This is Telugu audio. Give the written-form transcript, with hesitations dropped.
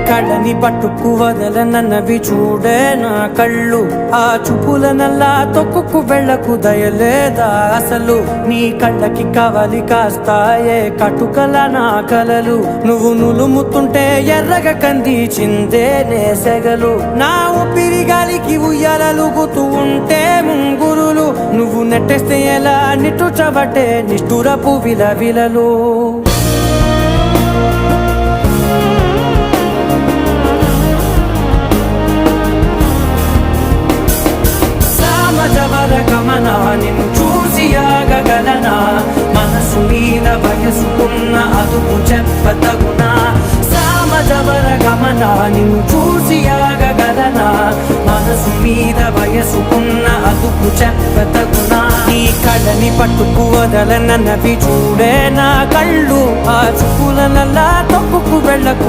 కళ్ళని పట్టుకు వదలనన్నవి చూడే నా కళ్ళు, ఆ చూపులనల్లా తొక్కుకు వెళ్ళకు దయలేదా అసలు. నీ కళ్ళకి కవలి కాస్తాయే కటుకల నా కలలు, నువ్వు నులుముతుంటే ఎర్రగా కందిచిందే నేసెగలు. నా ఊపిరి గాలికి ఉయ్యాలలుగుతూ ఉంటే ముంగురులు, నువ్వు నెట్టేస్తే ఎలా నిట్టుచబట్టే నిష్ఠురపు విలవిలలు. గమనా నిన్ను చూసి ఆగగలనా, మనసు మీద వయసుకున్న అదుపు చెప్పతగునా. సామజవర గమనా నిన్ను చూసి ఆగగలనా, మనసు మీద వయసుకున్న అదుపు చెప్పతగునా. నీ కళ్ళని పట్టుకు వదలనన్నవి చూడే నా కళ్ళు, ఆ చూపులనల్లా తొక్కుకు వెళ్ళకు